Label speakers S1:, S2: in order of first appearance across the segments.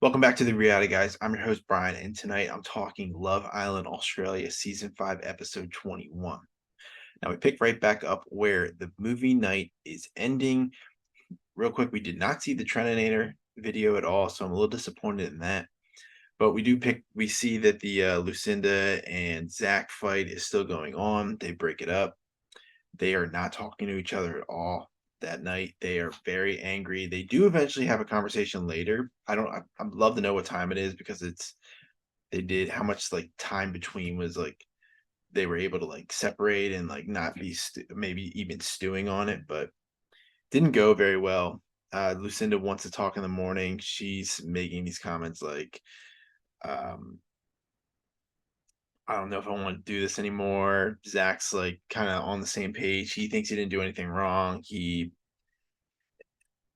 S1: Welcome back to the Reality Guys. I'm your host, Brian, and tonight I'm talking Love Island Australia Season 5, Episode 21. Now, we pick right back up where the movie night is ending. Real quick, we did not see the Treninator video at all, so I'm a little disappointed in that. But we see that the Lucinda and Zach fight is still going on. They break it up. They are not talking to each other at all that night. They are very angry. They do eventually have a conversation later. I'd love to know what time it is because they did how much like time between was like they were able to like separate and like not be maybe even stewing on it, but didn't go very well. Lucinda wants to talk in the morning. She's making these comments like, um, I don't know if I want to do this anymore. Zach's like kind of on the same page. He thinks he didn't do anything wrong.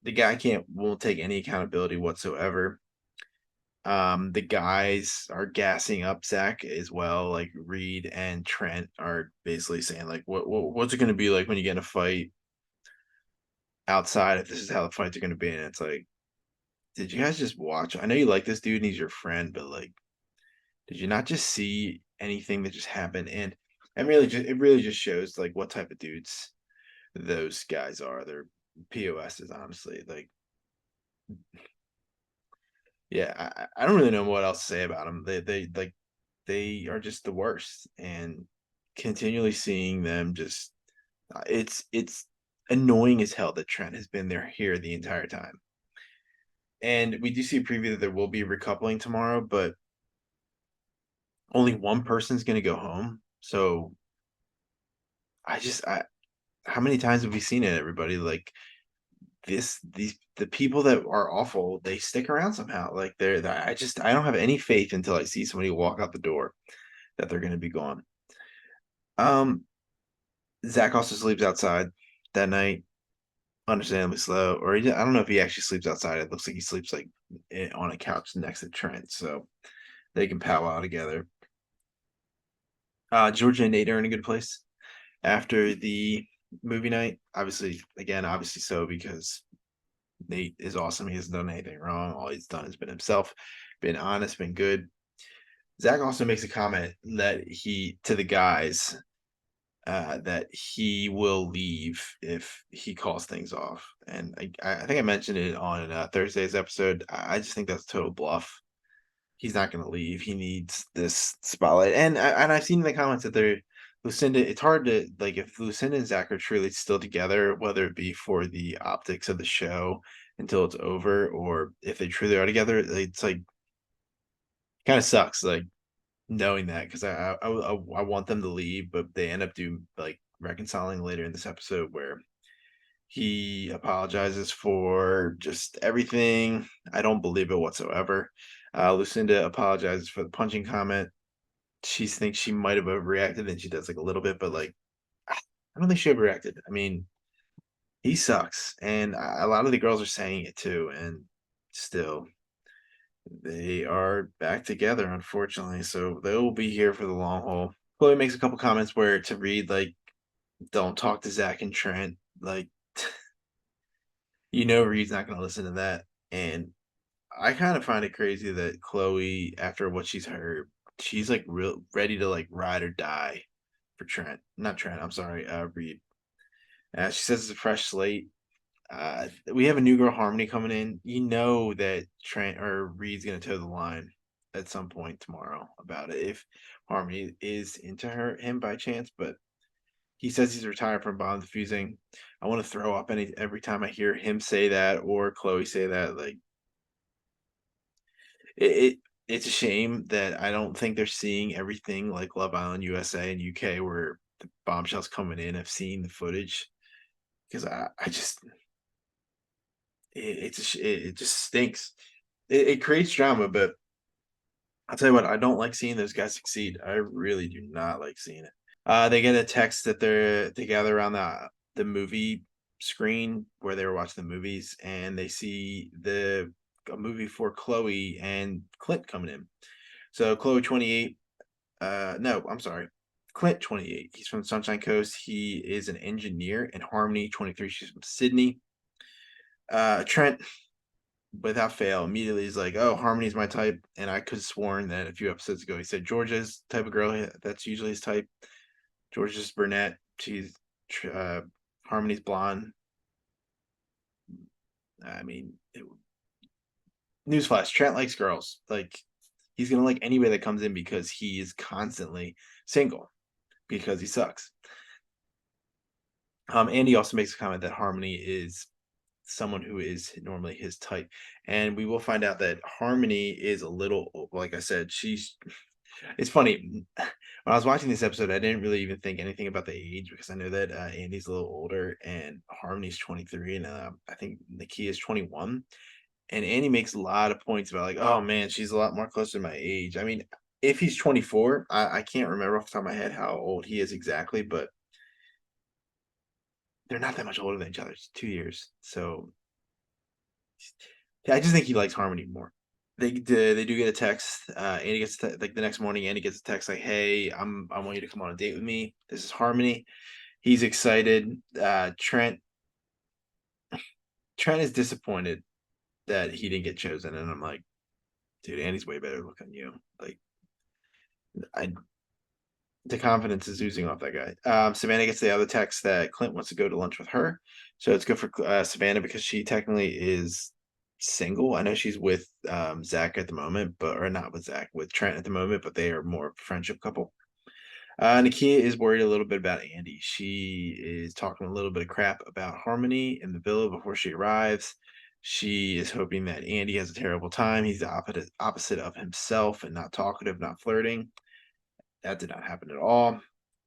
S1: The guy won't take any accountability whatsoever. The guys are gassing up Zach as well. Like Reed and Trent are basically saying like, what's it going to be like when you get in a fight outside if this is how the fights are going to be? And it's like, did you guys just watch? I know you like this dude and he's your friend, but like, did you not just see anything that just happened? And really, it really just shows like what type of dudes those guys are. They're POSs, honestly. Like, yeah, I don't really know what else to say about them. They are just the worst, and continually seeing them just it's annoying as hell that Trent has been there here the entire time. And we do see a preview that there will be recoupling tomorrow, but only one person's going to go home. So I how many times have we seen it, everybody? Like the people that are awful, they stick around somehow. Like I don't have any faith until I see somebody walk out the door that they're going to be gone. Um, Zach also sleeps outside that night, understandably slow. I don't know if he actually sleeps outside. It looks like he sleeps like on a couch next to Trent, so they can powwow together. Georgia and Nate are in a good place after the movie night. Obviously so because Nate is awesome. He hasn't done anything wrong. All he's done is been himself, been honest, been good. Zach also makes a comment that he to the guys that he will leave if he calls things off. And I think I mentioned it on Thursday's episode. I just think that's total bluff. He's not going to leave. He needs this spotlight. And I've seen in the comments that they're Lucinda. It's hard to like if Lucinda and Zach are truly still together, whether it be for the optics of the show until it's over, or if they truly are together. It's like kind of sucks. Like knowing that because I want them to leave, but they end up doing like reconciling later in this episode where he apologizes for just everything. I don't believe it whatsoever. Lucinda apologizes for the punching comment. She thinks she might have overreacted, and she does like a little bit, but like I don't think she overreacted. I mean, he sucks, and a lot of the girls are saying it too, and still they are back together, unfortunately. So they will be here for the long haul. Chloe makes a couple comments where to read like, "Don't talk to Zach and Trent." Like, Reed's not going to listen to that. And I kind of find it crazy that Chloe, after what she's heard, she's like real ready to like ride or die for Trent. Not Trent. I'm sorry, Reed. She says it's a fresh slate. We have a new girl Harmony coming in. You know that Trent or Reed's gonna toe the line at some point tomorrow about it if Harmony is into him by chance. But he says he's retired from bomb defusing. I want to throw up every time I hear him say that or Chloe say that. Like it it's a shame that I don't think they're seeing everything like Love Island USA and UK where the bombshells coming in. I've seen the footage because I just it just stinks. It creates drama, but I'll tell you what, I don't like seeing those guys succeed. I really do not like seeing it. They get a text that they're together around the movie screen where they were watching the movies, and they see a movie for Chloe and Clint coming in. So Chloe 28, no, I'm sorry, Clint 28. He's from Sunshine Coast. He is an engineer, and Harmony 23. She's from Sydney. Trent without fail, immediately is like, "Oh, Harmony's my type," and I could have sworn that a few episodes ago he said Georgia's type of girl. That's usually his type. Georgia's brunette. She's uh, Harmony's blonde. I mean, newsflash: Trent likes girls. Like he's gonna like anybody that comes in because he is constantly single because he sucks. Andy also makes a comment that Harmony is someone who is normally his type, and we will find out that Harmony is a little, like I said, she's. It's funny. When I was watching this episode, I didn't really even think anything about the age because I know that Andy's a little older and Harmony's 23, and I think Nakia is 21. And Andy makes a lot of points about like, oh man, she's a lot more closer to my age. I mean, if he's 24, I can't remember off the top of my head how old he is exactly, but they're not that much older than each other. It's 2 years. So I just think he likes Harmony more. They do get a text. Andy gets like the next morning. Andy gets a text like, "Hey, I want you to come on a date with me. This is Harmony." He's excited. Trent is disappointed that he didn't get chosen, and I'm like, dude, Andy's way better looking than you. Like, I the confidence is oozing off that guy. Savannah gets the other text that Clint wants to go to lunch with her, so it's good for Savannah because she technically is single. I know she's with Zach at the moment, but or not with Zach, with Trent at the moment, but they are more of a friendship couple. Nakia is worried a little bit about Andy. She is talking a little bit of crap about Harmony in the villa before she arrives. She is hoping that Andy has a terrible time. He's the opposite of himself and not talkative, not flirting. That did not happen at all.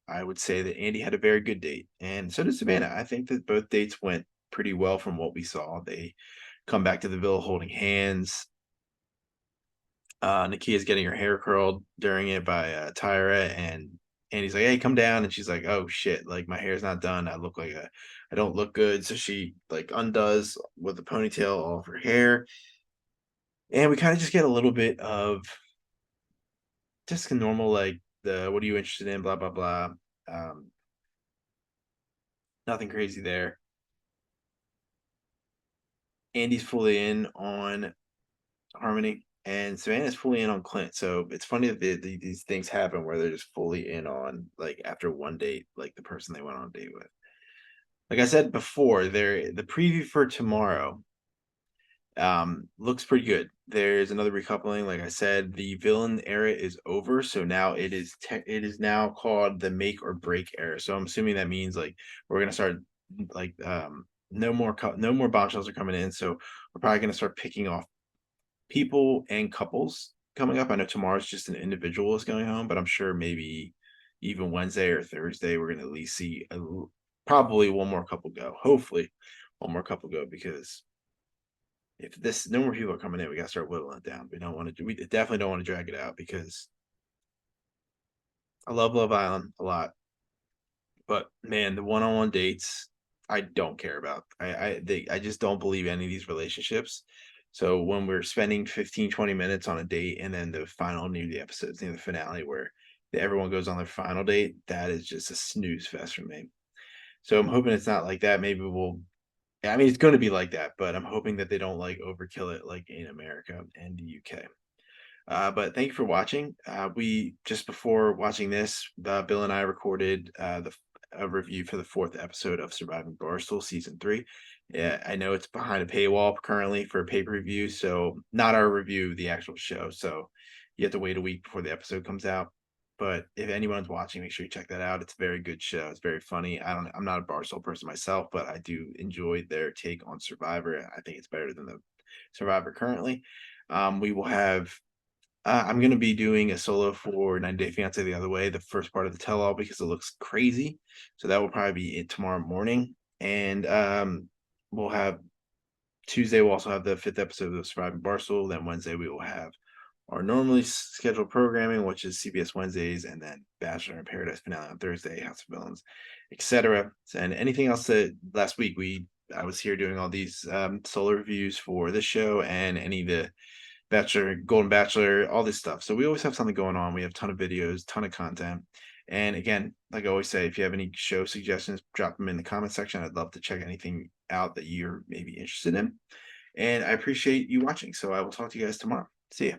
S1: I would say that Andy had a very good date, and so did Savannah. I think that both dates went pretty well from what we saw. They come back to the villa holding hands. Nakia's getting her hair curled during it by Tyra, and Andy's like, "Hey, come down," and she's like, "Oh shit! Like my hair's not done. I don't look good." So she like undoes with the ponytail all of her hair, and we kind of just get a little bit of just a normal like the what are you interested in, blah blah blah. Um, Nothing crazy there. Andy's fully in on Harmony, and Savannah's fully in on Clint. So it's funny that these things happen where they're just fully in on like after one date, like the person they went on a date with. Like I said before, the preview for tomorrow looks pretty good. There's another recoupling. Like I said, the villain era is over, so now it is now called the make or break era. So I'm assuming that means like we're gonna start like no more bombshells are coming in, so we're probably gonna start picking off people and couples coming up. I know tomorrow's just an individual is going home, but I'm sure maybe even Wednesday or Thursday we're gonna at least see probably one more couple go. Hopefully, one more couple go because if this no more people are coming in, we gotta start whittling it down. We definitely don't want to drag it out because I love Love Island a lot, but man, the one-on-one dates I don't care about. I just don't believe any of these relationships. So when we're spending 15, 20 minutes on a date and then the final near the episodes near the finale where everyone goes on their final date, that is just a snooze fest for me. So I'm hoping it's not like that. Maybe we'll I mean it's gonna be like that, but I'm hoping that they don't like overkill it like in America and the UK. But thank you for watching. We just before watching this, Bill and I recorded a review for the fourth episode of Surviving Barstool season 3. Yeah, I know it's behind a paywall currently for a pay-per-view, so not our review, the actual show. So you have to wait a week before the episode comes out. But if anyone's watching, make sure you check that out. It's a very good show. It's very funny. I'm not a Barstool person myself, but I do enjoy their take on Survivor. I think it's better than the Survivor currently. We will have I'm going to be doing a solo for 90 Day Fiance the other way, the first part of the tell all because it looks crazy. So that will probably be it tomorrow morning. And we'll have Tuesday, we'll also have the fifth episode of Surviving Barstool. Then Wednesday, we will have our normally scheduled programming, which is CBS Wednesdays, and then Bachelor in Paradise finale on Thursday, House of Villains, etc. And anything else that last week I was here doing all these solo reviews for this show and any of the Bachelor, Golden Bachelor, all this stuff. So we always have something going on. We have a ton of videos, ton of content. And again, like I always say, if you have any show suggestions, drop them in the comment section. I'd love to check anything out that you're maybe interested in. And I appreciate you watching. So I will talk to you guys tomorrow. See ya.